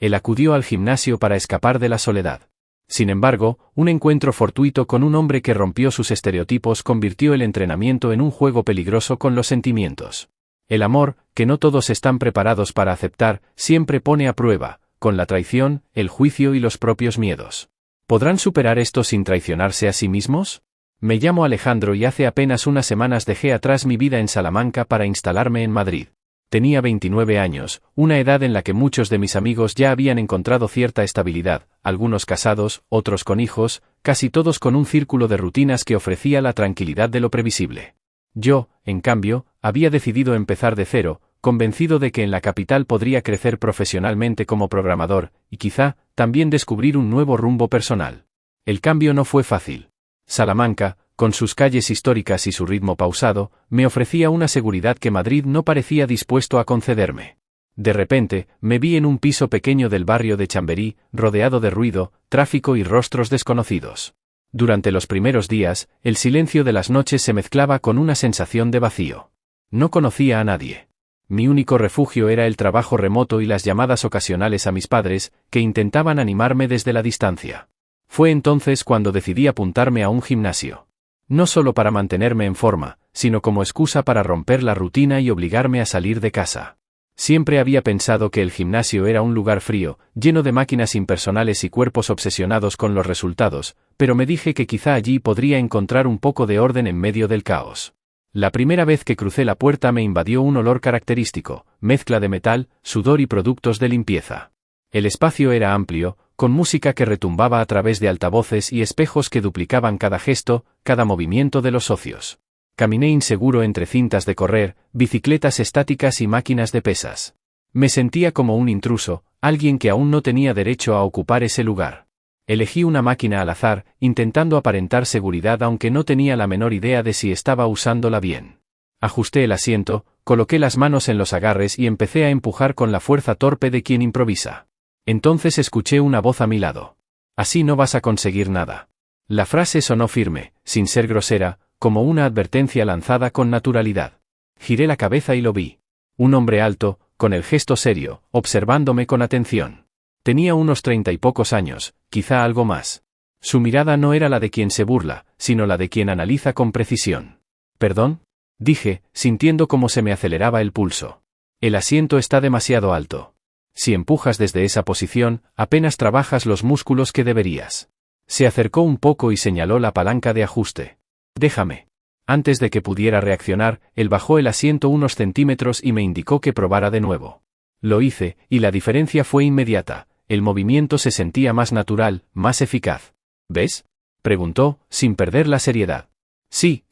Él acudió al gimnasio para escapar de la soledad. Sin embargo, un encuentro fortuito con un hombre que rompió sus estereotipos convirtió el entrenamiento en un juego peligroso con los sentimientos. El amor, que no todos están preparados para aceptar, siempre pone a prueba, con la traición, el juicio y los propios miedos. ¿Podrán superar esto sin traicionarse a sí mismos? Me llamo Alejandro y hace apenas unas semanas dejé atrás mi vida en Salamanca para instalarme en Madrid. Tenía 29 años, una edad en la que muchos de mis amigos ya habían encontrado cierta estabilidad, algunos casados, otros con hijos, casi todos con un círculo de rutinas que ofrecía la tranquilidad de lo previsible. Yo, en cambio, había decidido empezar de cero, convencido de que en la capital podría crecer profesionalmente como programador, y quizá, también descubrir un nuevo rumbo personal. El cambio no fue fácil. Salamanca, con sus calles históricas y su ritmo pausado, me ofrecía una seguridad que Madrid no parecía dispuesto a concederme. De repente, me vi en un piso pequeño del barrio de Chamberí, rodeado de ruido, tráfico y rostros desconocidos. Durante los primeros días, el silencio de las noches se mezclaba con una sensación de vacío. No conocía a nadie. Mi único refugio era el trabajo remoto y las llamadas ocasionales a mis padres, que intentaban animarme desde la distancia. Fue entonces cuando decidí apuntarme a un gimnasio. No solo para mantenerme en forma, sino como excusa para romper la rutina y obligarme a salir de casa. Siempre había pensado que el gimnasio era un lugar frío, lleno de máquinas impersonales y cuerpos obsesionados con los resultados, pero me dije que quizá allí podría encontrar un poco de orden en medio del caos. La primera vez que crucé la puerta me invadió un olor característico, mezcla de metal, sudor y productos de limpieza. El espacio era amplio, con música que retumbaba a través de altavoces y espejos que duplicaban cada gesto, cada movimiento de los socios. Caminé inseguro entre cintas de correr, bicicletas estáticas y máquinas de pesas. Me sentía como un intruso, alguien que aún no tenía derecho a ocupar ese lugar. Elegí una máquina al azar, intentando aparentar seguridad aunque no tenía la menor idea de si estaba usándola bien. Ajusté el asiento, coloqué las manos en los agarres y empecé a empujar con la fuerza torpe de quien improvisa. Entonces escuché una voz a mi lado. Así no vas a conseguir nada. La frase sonó firme, sin ser grosera, como una advertencia lanzada con naturalidad. Giré la cabeza y lo vi. Un hombre alto, con el gesto serio, observándome con atención. Tenía unos 30 y pocos años, quizá algo más. Su mirada no era la de quien se burla, sino la de quien analiza con precisión. ¿Perdón?, dije, sintiendo cómo se me aceleraba el pulso. El asiento está demasiado alto. Si empujas desde esa posición, apenas trabajas los músculos que deberías. Se acercó un poco y señaló la palanca de ajuste. Déjame. Antes de que pudiera reaccionar, él bajó el asiento unos centímetros y me indicó que probara de nuevo. Lo hice, y la diferencia fue inmediata. El movimiento se sentía más natural, más eficaz. ¿Ves?, preguntó, sin perder la seriedad. Sí,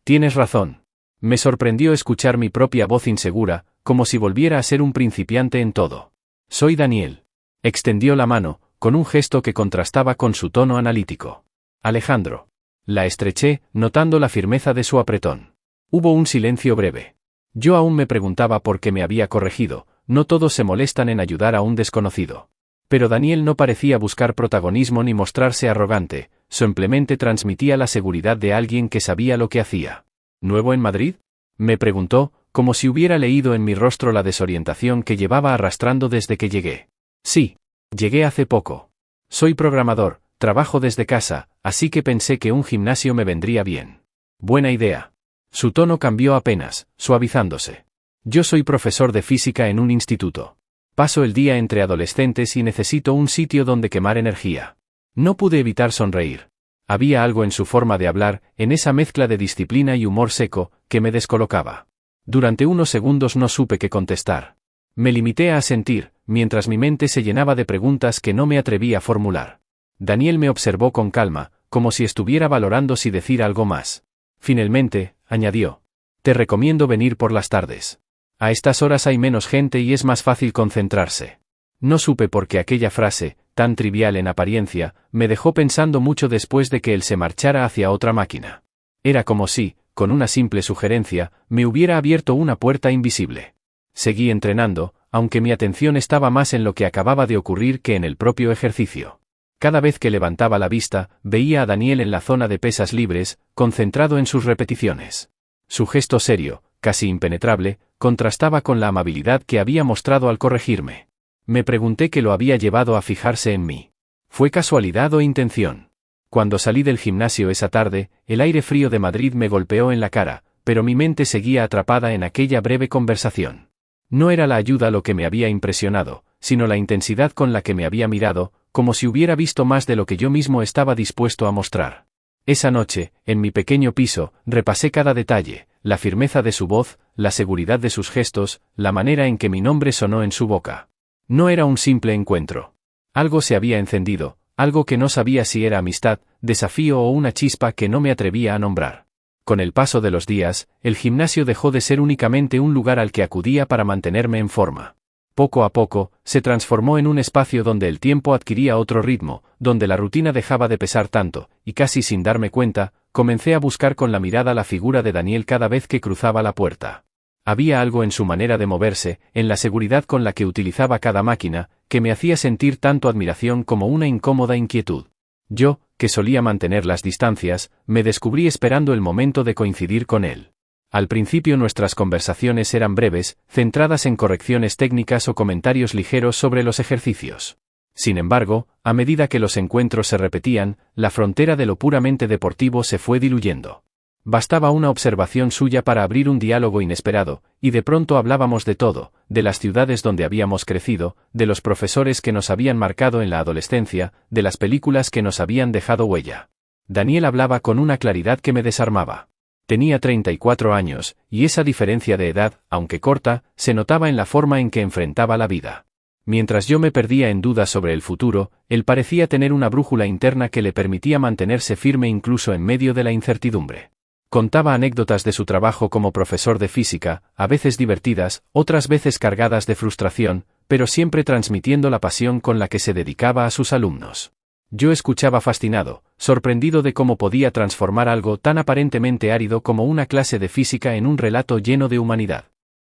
tienes razón. Me sorprendió escuchar mi propia voz insegura, como si volviera a ser un principiante en todo. Soy Daniel. Extendió la mano, con un gesto que contrastaba con su tono analítico. Alejandro. La estreché, notando la firmeza de su apretón. Hubo un silencio breve. Yo aún me preguntaba por qué me había corregido. No todos se molestan en ayudar a un desconocido. Pero Daniel no parecía buscar protagonismo ni mostrarse arrogante, simplemente transmitía la seguridad de alguien que sabía lo que hacía. ¿Nuevo en Madrid?, me preguntó, como si hubiera leído en mi rostro la desorientación que llevaba arrastrando desde que llegué. Sí, llegué hace poco. Soy programador, trabajo desde casa, así que pensé que un gimnasio me vendría bien. Buena idea. Su tono cambió apenas, suavizándose. Yo soy profesor de física en un instituto. Paso el día entre adolescentes y necesito un sitio donde quemar energía. No pude evitar sonreír. Había algo en su forma de hablar, en esa mezcla de disciplina y humor seco, que me descolocaba. Durante unos segundos no supe qué contestar. Me limité a asentir, mientras mi mente se llenaba de preguntas que no me atreví a formular. Daniel me observó con calma, como si estuviera valorando si decir algo más. Finalmente, añadió. Te recomiendo venir por las tardes. A estas horas hay menos gente y es más fácil concentrarse. No supe por qué aquella frase, tan trivial en apariencia, me dejó pensando mucho después de que él se marchara hacia otra máquina. Era como si, con una simple sugerencia, me hubiera abierto una puerta invisible. Seguí entrenando, aunque mi atención estaba más en lo que acababa de ocurrir que en el propio ejercicio. Cada vez que levantaba la vista, veía a Daniel en la zona de pesas libres, concentrado en sus repeticiones. Su gesto serio, casi impenetrable, contrastaba con la amabilidad que había mostrado al corregirme. Me pregunté qué lo había llevado a fijarse en mí. ¿Fue casualidad o intención? Cuando salí del gimnasio esa tarde, el aire frío de Madrid me golpeó en la cara, pero mi mente seguía atrapada en aquella breve conversación. No era la ayuda lo que me había impresionado, sino la intensidad con la que me había mirado, como si hubiera visto más de lo que yo mismo estaba dispuesto a mostrar. Esa noche, en mi pequeño piso, repasé cada detalle, la firmeza de su voz, la seguridad de sus gestos, la manera en que mi nombre sonó en su boca. No era un simple encuentro. Algo se había encendido, algo que no sabía si era amistad, desafío o una chispa que no me atrevía a nombrar. Con el paso de los días, el gimnasio dejó de ser únicamente un lugar al que acudía para mantenerme en forma. Poco a poco, se transformó en un espacio donde el tiempo adquiría otro ritmo, donde la rutina dejaba de pesar tanto, y casi sin darme cuenta, comencé a buscar con la mirada la figura de Daniel cada vez que cruzaba la puerta. Había algo en su manera de moverse, en la seguridad con la que utilizaba cada máquina, que me hacía sentir tanto admiración como una incómoda inquietud. Yo, que solía mantener las distancias, me descubrí esperando el momento de coincidir con él. Al principio nuestras conversaciones eran breves, centradas en correcciones técnicas o comentarios ligeros sobre los ejercicios. Sin embargo, a medida que los encuentros se repetían, la frontera de lo puramente deportivo se fue diluyendo. Bastaba una observación suya para abrir un diálogo inesperado, y de pronto hablábamos de todo, de las ciudades donde habíamos crecido, de los profesores que nos habían marcado en la adolescencia, de las películas que nos habían dejado huella. Daniel hablaba con una claridad que me desarmaba. Tenía 34 años, y esa diferencia de edad, aunque corta, se notaba en la forma en que enfrentaba la vida. Mientras yo me perdía en dudas sobre el futuro, él parecía tener una brújula interna que le permitía mantenerse firme incluso en medio de la incertidumbre. Contaba anécdotas de su trabajo como profesor de física, a veces divertidas, otras veces cargadas de frustración, pero siempre transmitiendo la pasión con la que se dedicaba a sus alumnos. Yo escuchaba fascinado, sorprendido de cómo podía transformar algo tan aparentemente árido como una clase de física en un relato lleno de humanidad.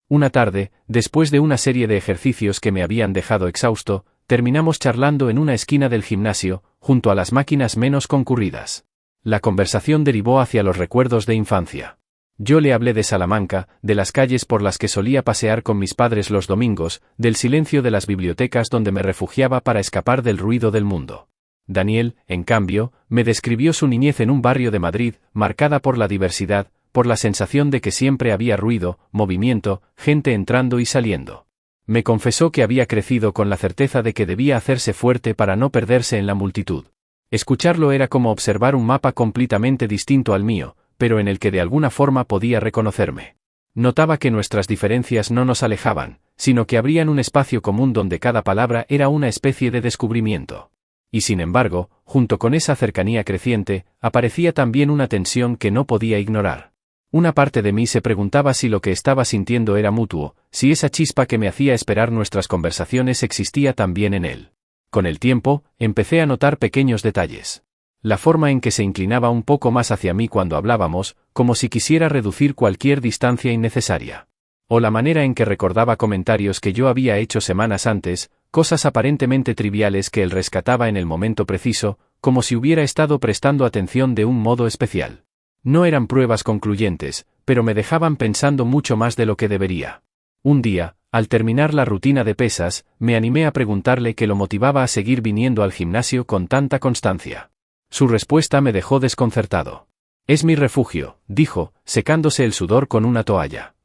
Una tarde, después de una serie de ejercicios que me habían dejado exhausto, terminamos charlando en una esquina del gimnasio, junto a las máquinas menos concurridas. La conversación derivó hacia los recuerdos de infancia. Yo le hablé de Salamanca, de las calles por las que solía pasear con mis padres los domingos, del silencio de las bibliotecas donde me refugiaba para escapar del ruido del mundo. Daniel, en cambio, me describió su niñez en un barrio de Madrid, marcada por la diversidad, por la sensación de que siempre había ruido, movimiento, gente entrando y saliendo. Me confesó que había crecido con la certeza de que debía hacerse fuerte para no perderse en la multitud. Escucharlo era como observar un mapa completamente distinto al mío, pero en el que de alguna forma podía reconocerme. Notaba que nuestras diferencias no nos alejaban, sino que abrían un espacio común donde cada palabra era una especie de descubrimiento. Y sin embargo, junto con esa cercanía creciente, aparecía también una tensión que no podía ignorar. Una parte de mí se preguntaba si lo que estaba sintiendo era mutuo, si esa chispa que me hacía esperar nuestras conversaciones existía también en él. Con el tiempo, empecé a notar pequeños detalles. La forma en que se inclinaba un poco más hacia mí cuando hablábamos, como si quisiera reducir cualquier distancia innecesaria. O la manera en que recordaba comentarios que yo había hecho semanas antes, cosas aparentemente triviales que él rescataba en el momento preciso, como si hubiera estado prestando atención de un modo especial. No eran pruebas concluyentes, pero me dejaban pensando mucho más de lo que debería. Un día, al terminar la rutina de pesas, me animé a preguntarle qué lo motivaba a seguir viniendo al gimnasio con tanta constancia. Su respuesta me dejó desconcertado. «Es mi refugio», dijo, secándose el sudor con una toalla.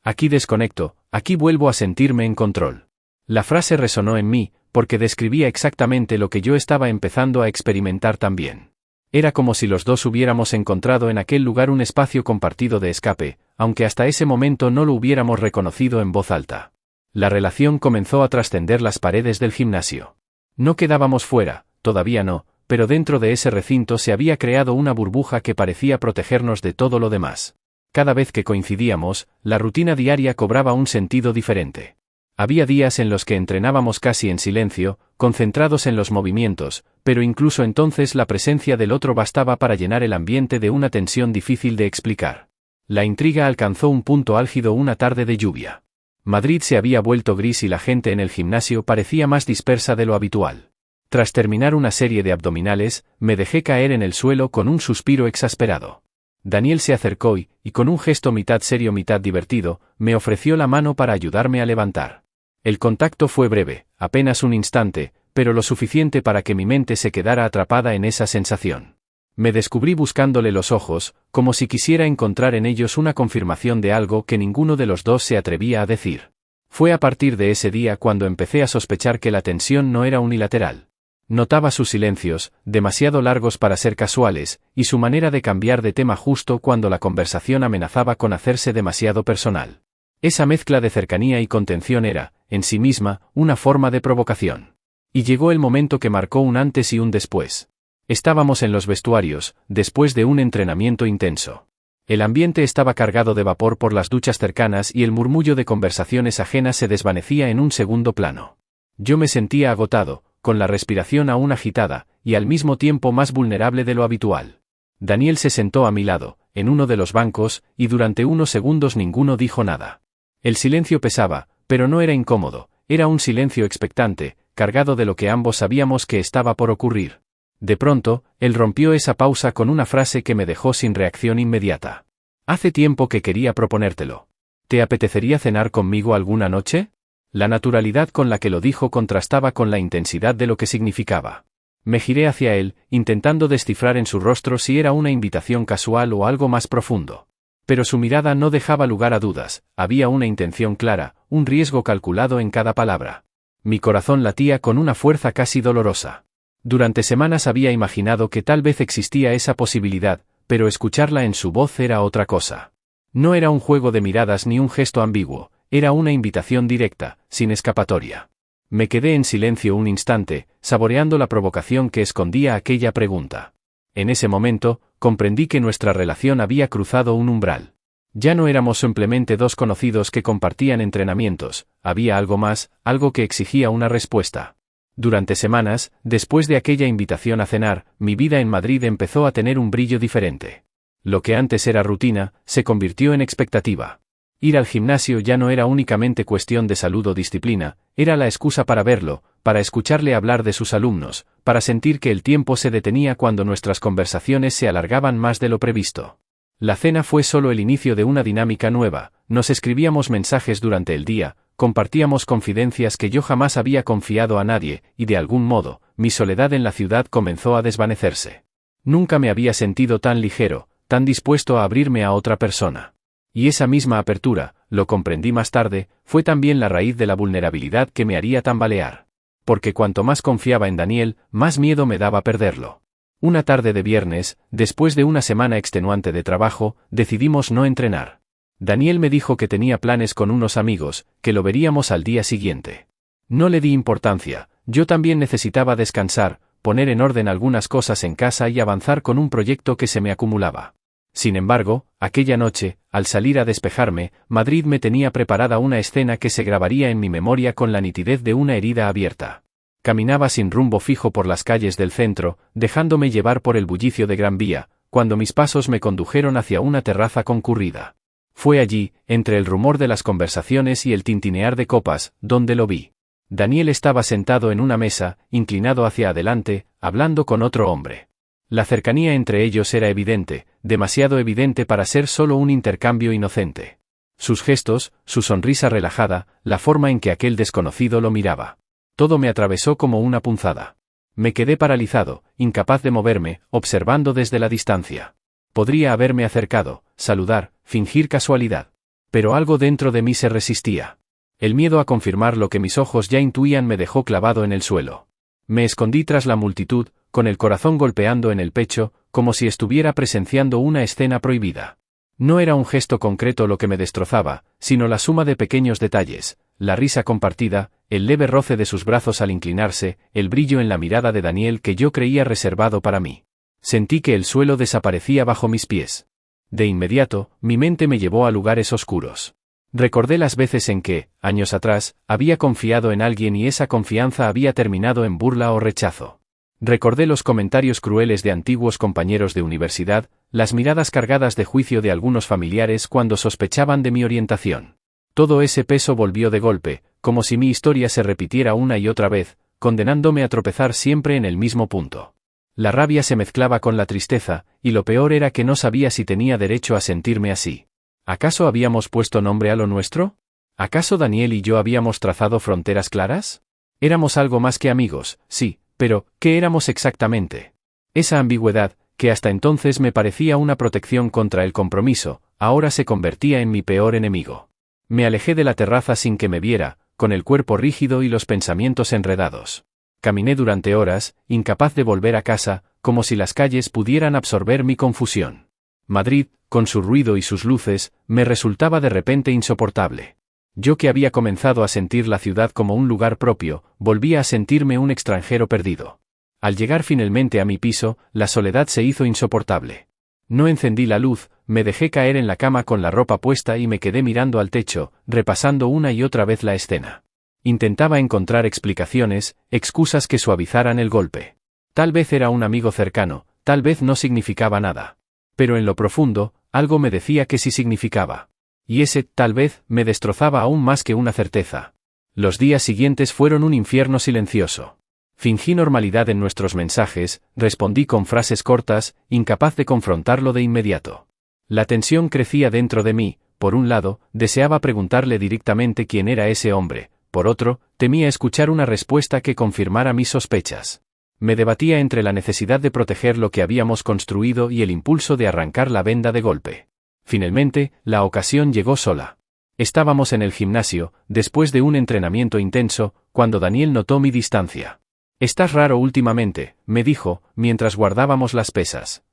«Aquí desconecto, aquí vuelvo a sentirme en control». La frase resonó en mí, porque describía exactamente lo que yo estaba empezando a experimentar también. Era como si los dos hubiéramos encontrado en aquel lugar un espacio compartido de escape, aunque hasta ese momento no lo hubiéramos reconocido en voz alta. La relación comenzó a trascender las paredes del gimnasio. No quedábamos fuera, todavía no, pero dentro de ese recinto se había creado una burbuja que parecía protegernos de todo lo demás. Cada vez que coincidíamos, la rutina diaria cobraba un sentido diferente. Había días en los que entrenábamos casi en silencio, concentrados en los movimientos, pero incluso entonces la presencia del otro bastaba para llenar el ambiente de una tensión difícil de explicar. La intriga alcanzó un punto álgido una tarde de lluvia. Madrid se había vuelto gris y la gente en el gimnasio parecía más dispersa de lo habitual. Tras terminar una serie de abdominales, me dejé caer en el suelo con un suspiro exasperado. Daniel se acercó y, con un gesto mitad serio mitad divertido, me ofreció la mano para ayudarme a levantar. El contacto fue breve, apenas un instante, pero lo suficiente para que mi mente se quedara atrapada en esa sensación. Me descubrí buscándole los ojos, como si quisiera encontrar en ellos una confirmación de algo que ninguno de los dos se atrevía a decir. Fue a partir de ese día cuando empecé a sospechar que la tensión no era unilateral. Notaba sus silencios, demasiado largos para ser casuales, y su manera de cambiar de tema justo cuando la conversación amenazaba con hacerse demasiado personal. Esa mezcla de cercanía y contención era, en sí misma, una forma de provocación. Y llegó el momento que marcó un antes y un después. Estábamos en los vestuarios, después de un entrenamiento intenso. El ambiente estaba cargado de vapor por las duchas cercanas y el murmullo de conversaciones ajenas se desvanecía en un segundo plano. Yo me sentía agotado, con la respiración aún agitada, y al mismo tiempo más vulnerable de lo habitual. Daniel se sentó a mi lado, en uno de los bancos, y durante unos segundos ninguno dijo nada. El silencio pesaba, pero no era incómodo, era un silencio expectante, cargado de lo que ambos sabíamos que estaba por ocurrir. De pronto, él rompió esa pausa con una frase que me dejó sin reacción inmediata. Hace tiempo que quería proponértelo. ¿Te apetecería cenar conmigo alguna noche? La naturalidad con la que lo dijo contrastaba con la intensidad de lo que significaba. Me giré hacia él, intentando descifrar en su rostro si era una invitación casual o algo más profundo. Pero su mirada no dejaba lugar a dudas, había una intención clara, un riesgo calculado en cada palabra. Mi corazón latía con una fuerza casi dolorosa. Durante semanas había imaginado que tal vez existía esa posibilidad, pero escucharla en su voz era otra cosa. No era un juego de miradas ni un gesto ambiguo, era una invitación directa, sin escapatoria. Me quedé en silencio un instante, saboreando la provocación que escondía aquella pregunta. En ese momento, comprendí que nuestra relación había cruzado un umbral. Ya no éramos simplemente dos conocidos que compartían entrenamientos, había algo más, algo que exigía una respuesta. Durante semanas, después de aquella invitación a cenar, mi vida en Madrid empezó a tener un brillo diferente. Lo que antes era rutina, se convirtió en expectativa. Ir al gimnasio ya no era únicamente cuestión de salud o disciplina, era la excusa para verlo, para escucharle hablar de sus alumnos, para sentir que el tiempo se detenía cuando nuestras conversaciones se alargaban más de lo previsto. La cena fue solo el inicio de una dinámica nueva, nos escribíamos mensajes durante el día, compartíamos confidencias que yo jamás había confiado a nadie, y de algún modo, mi soledad en la ciudad comenzó a desvanecerse. Nunca me había sentido tan ligero, tan dispuesto a abrirme a otra persona. Y esa misma apertura, lo comprendí más tarde, fue también la raíz de la vulnerabilidad que me haría tambalear. Porque cuanto más confiaba en Daniel, más miedo me daba perderlo. Una tarde de viernes, después de una semana extenuante de trabajo, decidimos no entrenar. Daniel me dijo que tenía planes con unos amigos, que lo veríamos al día siguiente. No le di importancia, yo también necesitaba descansar, poner en orden algunas cosas en casa y avanzar con un proyecto que se me acumulaba. Sin embargo, aquella noche, al salir a despejarme, Madrid me tenía preparada una escena que se grabaría en mi memoria con la nitidez de una herida abierta. Caminaba sin rumbo fijo por las calles del centro, dejándome llevar por el bullicio de Gran Vía, cuando mis pasos me condujeron hacia una terraza concurrida. Fue allí, entre el rumor de las conversaciones y el tintinear de copas, donde lo vi. Daniel estaba sentado en una mesa, inclinado hacia adelante, hablando con otro hombre. La cercanía entre ellos era evidente, demasiado evidente para ser solo un intercambio inocente. Sus gestos, su sonrisa relajada, la forma en que aquel desconocido lo miraba. Todo me atravesó como una punzada. Me quedé paralizado, incapaz de moverme, observando desde la distancia. Podría haberme acercado, saludar, fingir casualidad. Pero algo dentro de mí se resistía. El miedo a confirmar lo que mis ojos ya intuían me dejó clavado en el suelo. Me escondí tras la multitud, con el corazón golpeando en el pecho, como si estuviera presenciando una escena prohibida. No era un gesto concreto lo que me destrozaba, sino la suma de pequeños detalles, la risa compartida, el leve roce de sus brazos al inclinarse, el brillo en la mirada de Daniel que yo creía reservado para mí. Sentí que el suelo desaparecía bajo mis pies. De inmediato, mi mente me llevó a lugares oscuros. Recordé las veces en que, años atrás, había confiado en alguien y esa confianza había terminado en burla o rechazo. Recordé los comentarios crueles de antiguos compañeros de universidad, las miradas cargadas de juicio de algunos familiares cuando sospechaban de mi orientación. Todo ese peso volvió de golpe, como si mi historia se repitiera una y otra vez, condenándome a tropezar siempre en el mismo punto. La rabia se mezclaba con la tristeza, y lo peor era que no sabía si tenía derecho a sentirme así. ¿Acaso habíamos puesto nombre a lo nuestro? ¿Acaso Daniel y yo habíamos trazado fronteras claras? Éramos algo más que amigos, sí, pero, ¿qué éramos exactamente? Esa ambigüedad, que hasta entonces me parecía una protección contra el compromiso, ahora se convertía en mi peor enemigo. Me alejé de la terraza sin que me viera, con el cuerpo rígido y los pensamientos enredados. Caminé durante horas, incapaz de volver a casa, como si las calles pudieran absorber mi confusión. Madrid, con su ruido y sus luces, me resultaba de repente insoportable. Yo que había comenzado a sentir la ciudad como un lugar propio, volvía a sentirme un extranjero perdido. Al llegar finalmente a mi piso, la soledad se hizo insoportable. No encendí la luz, me dejé caer en la cama con la ropa puesta y me quedé mirando al techo, repasando una y otra vez la escena. Intentaba encontrar explicaciones, excusas que suavizaran el golpe. Tal vez era un amigo cercano, tal vez no significaba nada. Pero en lo profundo, algo me decía que sí significaba. Y ese, tal vez, me destrozaba aún más que una certeza. Los días siguientes fueron un infierno silencioso. Fingí normalidad en nuestros mensajes, respondí con frases cortas, incapaz de confrontarlo de inmediato. La tensión crecía dentro de mí, por un lado, deseaba preguntarle directamente quién era ese hombre, por otro, temía escuchar una respuesta que confirmara mis sospechas. Me debatía entre la necesidad de proteger lo que habíamos construido y el impulso de arrancar la venda de golpe. Finalmente, la ocasión llegó sola. Estábamos en el gimnasio, después de un entrenamiento intenso, cuando Daniel notó mi distancia. «Estás raro últimamente», me dijo, mientras guardábamos las pesas.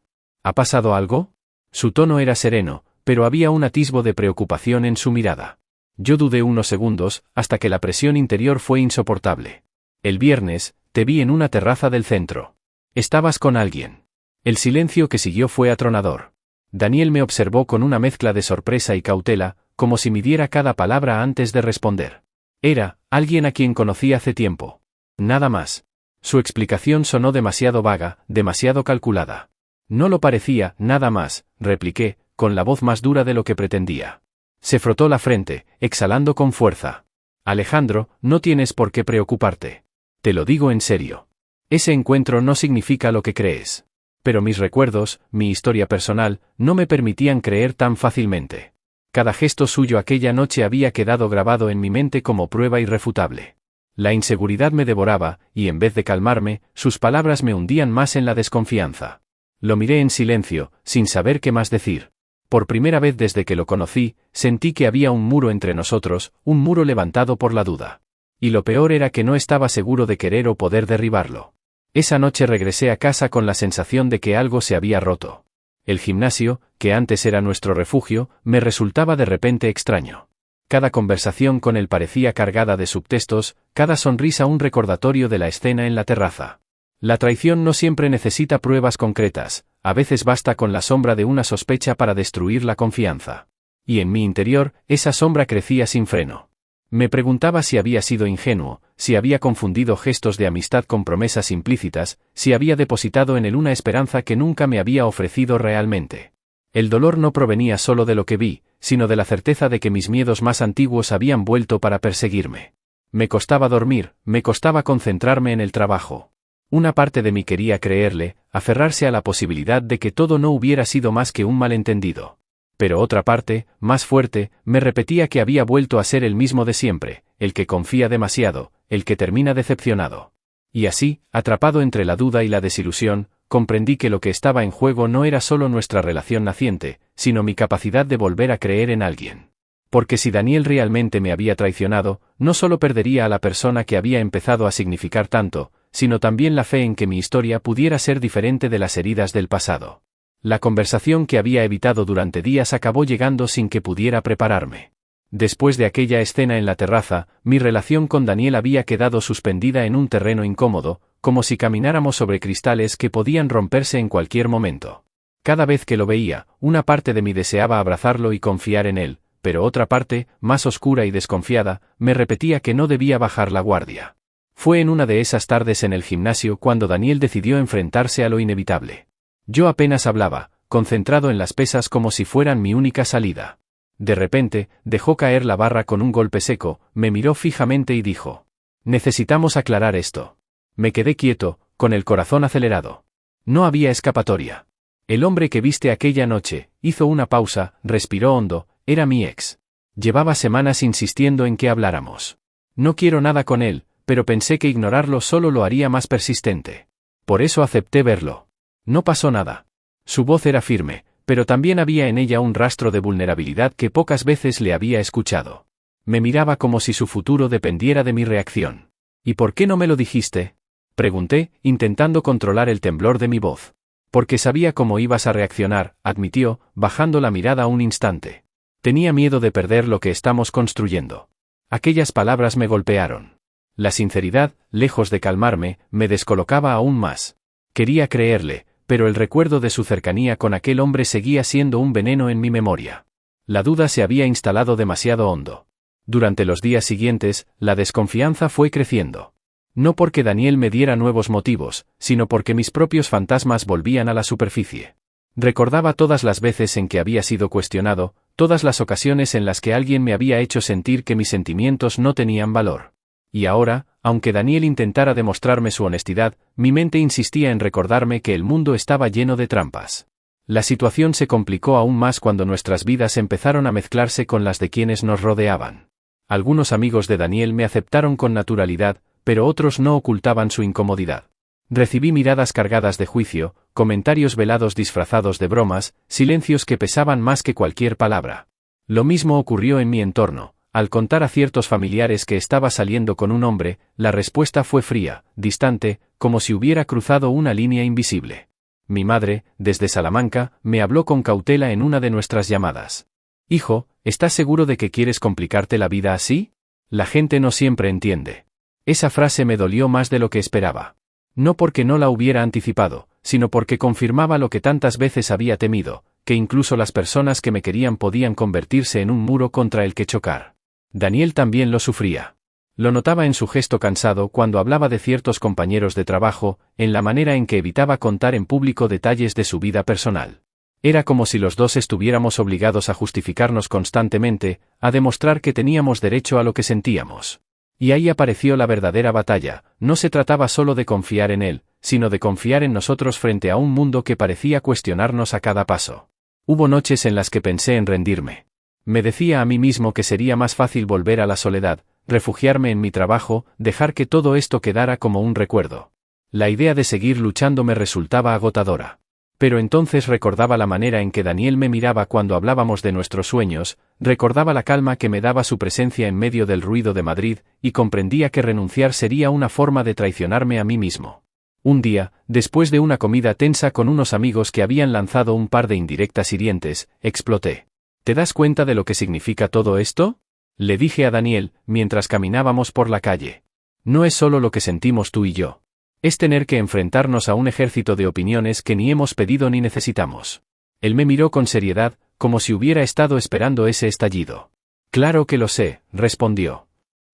¿Ha pasado algo? Su tono era sereno, pero había un atisbo de preocupación en su mirada. Yo dudé unos segundos, hasta que la presión interior fue insoportable. «El viernes, te vi en una terraza del centro. Estabas con alguien». El silencio que siguió fue atronador. Daniel me observó con una mezcla de sorpresa y cautela, como si midiera cada palabra antes de responder. Era alguien a quien conocí hace tiempo. Nada más. Su explicación sonó demasiado vaga, demasiado calculada. No lo parecía, nada más, repliqué, con la voz más dura de lo que pretendía. Se frotó la frente, exhalando con fuerza. Alejandro, no tienes por qué preocuparte. Te lo digo en serio. Ese encuentro no significa lo que crees. Pero mis recuerdos, mi historia personal, no me permitían creer tan fácilmente. Cada gesto suyo aquella noche había quedado grabado en mi mente como prueba irrefutable. La inseguridad me devoraba, y en vez de calmarme, sus palabras me hundían más en la desconfianza. Lo miré en silencio, sin saber qué más decir. Por primera vez desde que lo conocí, sentí que había un muro entre nosotros, un muro levantado por la duda. Y lo peor era que no estaba seguro de querer o poder derribarlo. Esa noche regresé a casa con la sensación de que algo se había roto. El gimnasio, que antes era nuestro refugio, me resultaba de repente extraño. Cada conversación con él parecía cargada de subtextos, cada sonrisa un recordatorio de la escena en la terraza. La traición no siempre necesita pruebas concretas, a veces basta con la sombra de una sospecha para destruir la confianza. Y en mi interior, esa sombra crecía sin freno. Me preguntaba si había sido ingenuo, si había confundido gestos de amistad con promesas implícitas, si había depositado en él una esperanza que nunca me había ofrecido realmente. El dolor no provenía solo de lo que vi, sino de la certeza de que mis miedos más antiguos habían vuelto para perseguirme. Me costaba dormir, me costaba concentrarme en el trabajo. Una parte de mí quería creerle, aferrarse a la posibilidad de que todo no hubiera sido más que un malentendido. Pero otra parte, más fuerte, me repetía que había vuelto a ser el mismo de siempre, el que confía demasiado, el que termina decepcionado. Y así, atrapado entre la duda y la desilusión, comprendí que lo que estaba en juego no era solo nuestra relación naciente, sino mi capacidad de volver a creer en alguien. Porque si Daniel realmente me había traicionado, no solo perdería a la persona que había empezado a significar tanto, sino también la fe en que mi historia pudiera ser diferente de las heridas del pasado. La conversación que había evitado durante días acabó llegando sin que pudiera prepararme. Después de aquella escena en la terraza, mi relación con Daniel había quedado suspendida en un terreno incómodo, como si camináramos sobre cristales que podían romperse en cualquier momento. Cada vez que lo veía, una parte de mí deseaba abrazarlo y confiar en él, pero otra parte, más oscura y desconfiada, me repetía que no debía bajar la guardia. Fue en una de esas tardes en el gimnasio cuando Daniel decidió enfrentarse a lo inevitable. Yo apenas hablaba, concentrado en las pesas como si fueran mi única salida. De repente, dejó caer la barra con un golpe seco, me miró fijamente y dijo: «Necesitamos aclarar esto». Me quedé quieto, con el corazón acelerado. No había escapatoria. El hombre que viste aquella noche, hizo una pausa, respiró hondo, era mi ex. Llevaba semanas insistiendo en que habláramos. No quiero nada con él, pero pensé que ignorarlo solo lo haría más persistente. Por eso acepté verlo. No pasó nada. Su voz era firme, pero también había en ella un rastro de vulnerabilidad que pocas veces le había escuchado. Me miraba como si su futuro dependiera de mi reacción. ¿Y por qué no me lo dijiste?, pregunté, intentando controlar el temblor de mi voz. Porque sabía cómo ibas a reaccionar, admitió, bajando la mirada un instante. Tenía miedo de perder lo que estamos construyendo. Aquellas palabras me golpearon. La sinceridad, lejos de calmarme, me descolocaba aún más. Quería creerle, pero el recuerdo de su cercanía con aquel hombre seguía siendo un veneno en mi memoria. La duda se había instalado demasiado hondo. Durante los días siguientes, la desconfianza fue creciendo. No porque Daniel me diera nuevos motivos, sino porque mis propios fantasmas volvían a la superficie. Recordaba todas las veces en que había sido cuestionado, todas las ocasiones en las que alguien me había hecho sentir que mis sentimientos no tenían valor. Y ahora, aunque Daniel intentara demostrarme su honestidad, mi mente insistía en recordarme que el mundo estaba lleno de trampas. La situación se complicó aún más cuando nuestras vidas empezaron a mezclarse con las de quienes nos rodeaban. Algunos amigos de Daniel me aceptaron con naturalidad, pero otros no ocultaban su incomodidad. Recibí miradas cargadas de juicio, comentarios velados disfrazados de bromas, silencios que pesaban más que cualquier palabra. Lo mismo ocurrió en mi entorno. Al contar a ciertos familiares que estaba saliendo con un hombre, la respuesta fue fría, distante, como si hubiera cruzado una línea invisible. Mi madre, desde Salamanca, me habló con cautela en una de nuestras llamadas. «Hijo, ¿estás seguro de que quieres complicarte la vida así? La gente no siempre entiende». Esa frase me dolió más de lo que esperaba. No porque no la hubiera anticipado, sino porque confirmaba lo que tantas veces había temido, que incluso las personas que me querían podían convertirse en un muro contra el que chocar. Daniel también lo sufría. Lo notaba en su gesto cansado cuando hablaba de ciertos compañeros de trabajo, en la manera en que evitaba contar en público detalles de su vida personal. Era como si los dos estuviéramos obligados a justificarnos constantemente, a demostrar que teníamos derecho a lo que sentíamos. Y ahí apareció la verdadera batalla. No se trataba solo de confiar en él, sino de confiar en nosotros frente a un mundo que parecía cuestionarnos a cada paso. Hubo noches en las que pensé en rendirme. Me decía a mí mismo que sería más fácil volver a la soledad, refugiarme en mi trabajo, dejar que todo esto quedara como un recuerdo. La idea de seguir luchando me resultaba agotadora. Pero entonces recordaba la manera en que Daniel me miraba cuando hablábamos de nuestros sueños, recordaba la calma que me daba su presencia en medio del ruido de Madrid, y comprendía que renunciar sería una forma de traicionarme a mí mismo. Un día, después de una comida tensa con unos amigos que habían lanzado un par de indirectas hirientes, exploté. ¿Te das cuenta de lo que significa todo esto?, le dije a Daniel, mientras caminábamos por la calle. No es solo lo que sentimos tú y yo. Es tener que enfrentarnos a un ejército de opiniones que ni hemos pedido ni necesitamos. Él me miró con seriedad, como si hubiera estado esperando ese estallido. Claro que lo sé, respondió.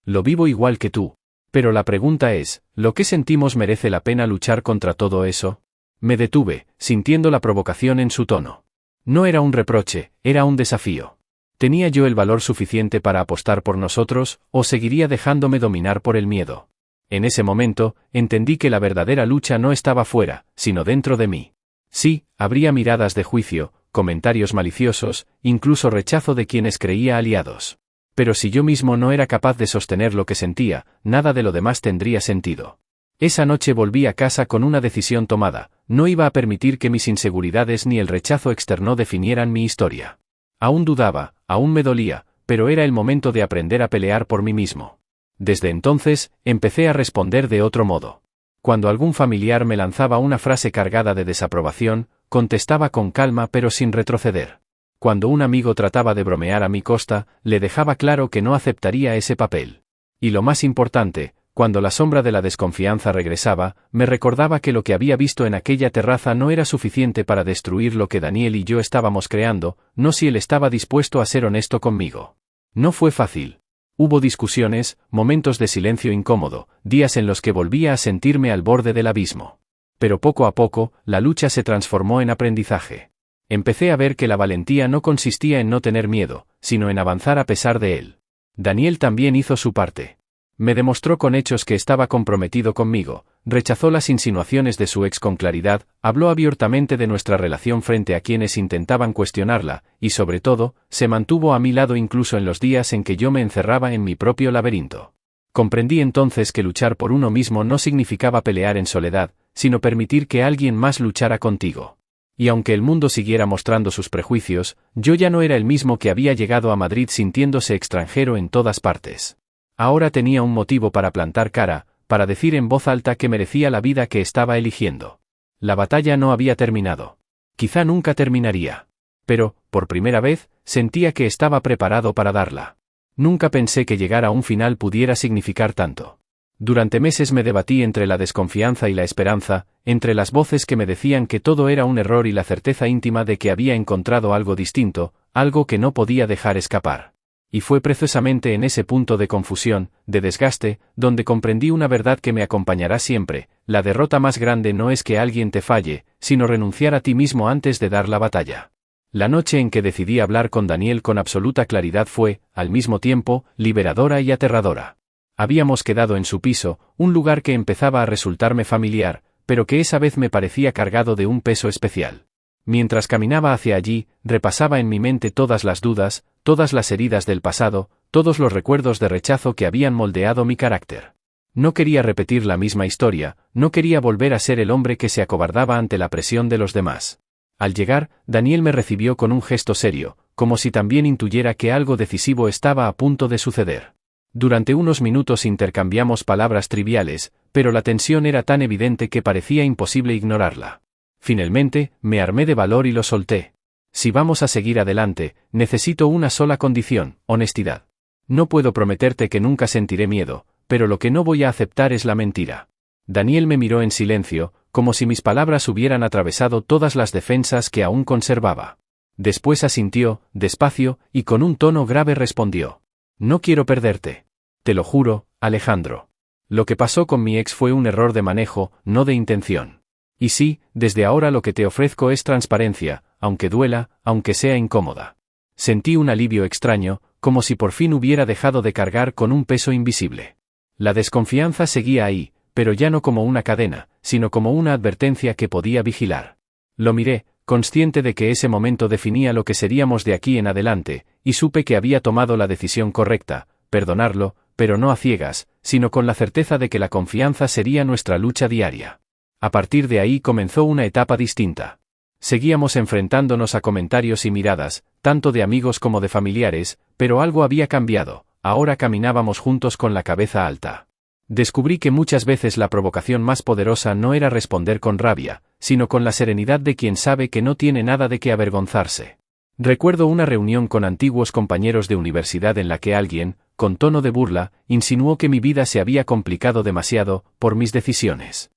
Lo vivo igual que tú. Pero la pregunta es, ¿lo que sentimos merece la pena luchar contra todo eso? Me detuve, sintiendo la provocación en su tono. No era un reproche, era un desafío. ¿Tenía yo el valor suficiente para apostar por nosotros, o seguiría dejándome dominar por el miedo? En ese momento, entendí que la verdadera lucha no estaba fuera, sino dentro de mí. Sí, habría miradas de juicio, comentarios maliciosos, incluso rechazo de quienes creía aliados. Pero si yo mismo no era capaz de sostener lo que sentía, nada de lo demás tendría sentido. Esa noche volví a casa con una decisión tomada: no iba a permitir que mis inseguridades ni el rechazo externo definieran mi historia. Aún dudaba, aún me dolía, pero era el momento de aprender a pelear por mí mismo. Desde entonces, empecé a responder de otro modo. Cuando algún familiar me lanzaba una frase cargada de desaprobación, contestaba con calma pero sin retroceder. Cuando un amigo trataba de bromear a mi costa, le dejaba claro que no aceptaría ese papel. Y lo más importante, cuando la sombra de la desconfianza regresaba, me recordaba que lo que había visto en aquella terraza no era suficiente para destruir lo que Daniel y yo estábamos creando, no si él estaba dispuesto a ser honesto conmigo. No fue fácil. Hubo discusiones, momentos de silencio incómodo, días en los que volvía a sentirme al borde del abismo. Pero poco a poco, la lucha se transformó en aprendizaje. Empecé a ver que la valentía no consistía en no tener miedo, sino en avanzar a pesar de él. Daniel también hizo su parte. Me demostró con hechos que estaba comprometido conmigo, rechazó las insinuaciones de su ex con claridad, habló abiertamente de nuestra relación frente a quienes intentaban cuestionarla, y sobre todo, se mantuvo a mi lado incluso en los días en que yo me encerraba en mi propio laberinto. Comprendí entonces que luchar por uno mismo no significaba pelear en soledad, sino permitir que alguien más luchara contigo. Y aunque el mundo siguiera mostrando sus prejuicios, yo ya no era el mismo que había llegado a Madrid sintiéndose extranjero en todas partes. Ahora tenía un motivo para plantar cara, para decir en voz alta que merecía la vida que estaba eligiendo. La batalla no había terminado. Quizá nunca terminaría. Pero, por primera vez, sentía que estaba preparado para darla. Nunca pensé que llegar a un final pudiera significar tanto. Durante meses me debatí entre la desconfianza y la esperanza, entre las voces que me decían que todo era un error y la certeza íntima de que había encontrado algo distinto, algo que no podía dejar escapar. Y fue precisamente en ese punto de confusión, de desgaste, donde comprendí una verdad que me acompañará siempre: la derrota más grande no es que alguien te falle, sino renunciar a ti mismo antes de dar la batalla. La noche en que decidí hablar con Daniel con absoluta claridad fue, al mismo tiempo, liberadora y aterradora. Habíamos quedado en su piso, un lugar que empezaba a resultarme familiar, pero que esa vez me parecía cargado de un peso especial. Mientras caminaba hacia allí, repasaba en mi mente todas las dudas, todas las heridas del pasado, todos los recuerdos de rechazo que habían moldeado mi carácter. No quería repetir la misma historia, no quería volver a ser el hombre que se acobardaba ante la presión de los demás. Al llegar, Daniel me recibió con un gesto serio, como si también intuyera que algo decisivo estaba a punto de suceder. Durante unos minutos intercambiamos palabras triviales, pero la tensión era tan evidente que parecía imposible ignorarla. Finalmente, me armé de valor y lo solté. Si vamos a seguir adelante, necesito una sola condición: honestidad. No puedo prometerte que nunca sentiré miedo, pero lo que no voy a aceptar es la mentira. Daniel me miró en silencio, como si mis palabras hubieran atravesado todas las defensas que aún conservaba. Después asintió, despacio, y con un tono grave respondió: No quiero perderte. Te lo juro, Alejandro. Lo que pasó con mi ex fue un error de manejo, no de intención. Y sí, desde ahora lo que te ofrezco es transparencia, aunque duela, aunque sea incómoda. Sentí un alivio extraño, como si por fin hubiera dejado de cargar con un peso invisible. La desconfianza seguía ahí, pero ya no como una cadena, sino como una advertencia que podía vigilar. Lo miré, consciente de que ese momento definía lo que seríamos de aquí en adelante, y supe que había tomado la decisión correcta: perdonarlo, pero no a ciegas, sino con la certeza de que la confianza sería nuestra lucha diaria. A partir de ahí comenzó una etapa distinta. Seguíamos enfrentándonos a comentarios y miradas, tanto de amigos como de familiares, pero algo había cambiado: ahora caminábamos juntos con la cabeza alta. Descubrí que muchas veces la provocación más poderosa no era responder con rabia, sino con la serenidad de quien sabe que no tiene nada de qué avergonzarse. Recuerdo una reunión con antiguos compañeros de universidad en la que alguien, con tono de burla, insinuó que mi vida se había complicado demasiado por mis decisiones.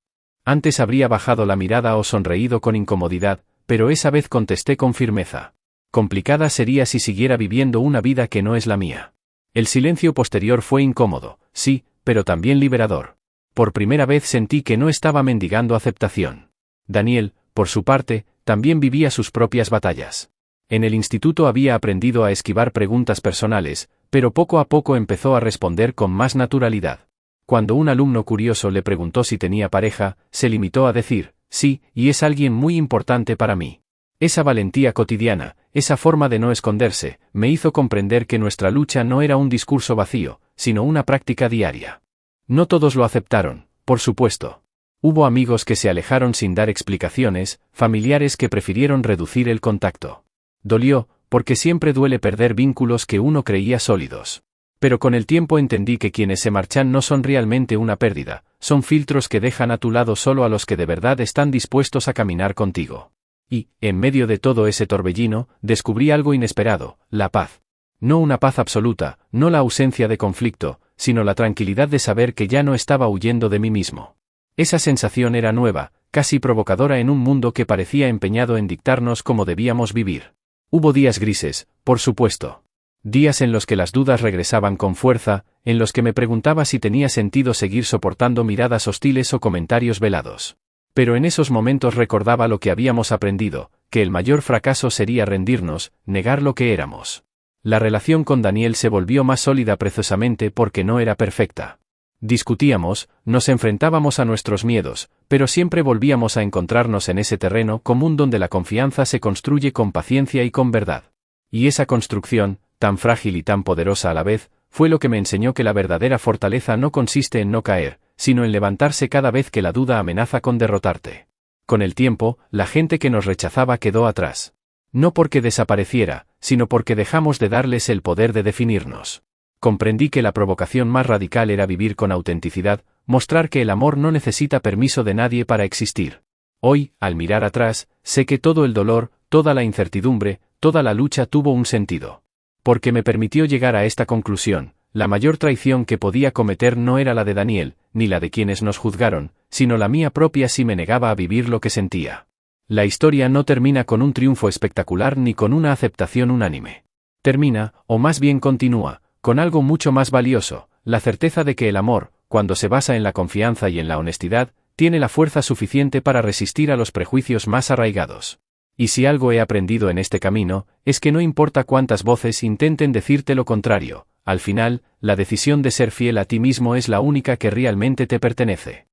Antes habría bajado la mirada o sonreído con incomodidad, pero esa vez contesté con firmeza: complicada sería si siguiera viviendo una vida que no es la mía. El silencio posterior fue incómodo, sí, pero también liberador. Por primera vez sentí que no estaba mendigando aceptación. Daniel, por su parte, también vivía sus propias batallas. En el instituto había aprendido a esquivar preguntas personales, pero poco a poco empezó a responder con más naturalidad. Cuando un alumno curioso le preguntó si tenía pareja, se limitó a decir: sí, y es alguien muy importante para mí. Esa valentía cotidiana, esa forma de no esconderse, me hizo comprender que nuestra lucha no era un discurso vacío, sino una práctica diaria. No todos lo aceptaron, por supuesto. Hubo amigos que se alejaron sin dar explicaciones, familiares que prefirieron reducir el contacto. Dolió, porque siempre duele perder vínculos que uno creía sólidos. Pero con el tiempo entendí que quienes se marchan no son realmente una pérdida, son filtros que dejan a tu lado solo a los que de verdad están dispuestos a caminar contigo. Y, en medio de todo ese torbellino, descubrí algo inesperado: la paz. No una paz absoluta, no la ausencia de conflicto, sino la tranquilidad de saber que ya no estaba huyendo de mí mismo. Esa sensación era nueva, casi provocadora en un mundo que parecía empeñado en dictarnos cómo debíamos vivir. Hubo días grises, por supuesto. Días en los que las dudas regresaban con fuerza, en los que me preguntaba si tenía sentido seguir soportando miradas hostiles o comentarios velados. Pero en esos momentos recordaba lo que habíamos aprendido: que el mayor fracaso sería rendirnos, negar lo que éramos. La relación con Daniel se volvió más sólida precisamente porque no era perfecta. Discutíamos, nos enfrentábamos a nuestros miedos, pero siempre volvíamos a encontrarnos en ese terreno común donde la confianza se construye con paciencia y con verdad. Y esa construcción, tan frágil y tan poderosa a la vez, fue lo que me enseñó que la verdadera fortaleza no consiste en no caer, sino en levantarse cada vez que la duda amenaza con derrotarte. Con el tiempo, la gente que nos rechazaba quedó atrás. No porque desapareciera, sino porque dejamos de darles el poder de definirnos. Comprendí que la provocación más radical era vivir con autenticidad, mostrar que el amor no necesita permiso de nadie para existir. Hoy, al mirar atrás, sé que todo el dolor, toda la incertidumbre, toda la lucha tuvo un sentido. Porque me permitió llegar a esta conclusión: la mayor traición que podía cometer no era la de Daniel, ni la de quienes nos juzgaron, sino la mía propia si me negaba a vivir lo que sentía. La historia no termina con un triunfo espectacular ni con una aceptación unánime. Termina, o más bien continúa, con algo mucho más valioso: la certeza de que el amor, cuando se basa en la confianza y en la honestidad, tiene la fuerza suficiente para resistir a los prejuicios más arraigados. Y si algo he aprendido en este camino, es que no importa cuántas voces intenten decirte lo contrario, al final, la decisión de ser fiel a ti mismo es la única que realmente te pertenece.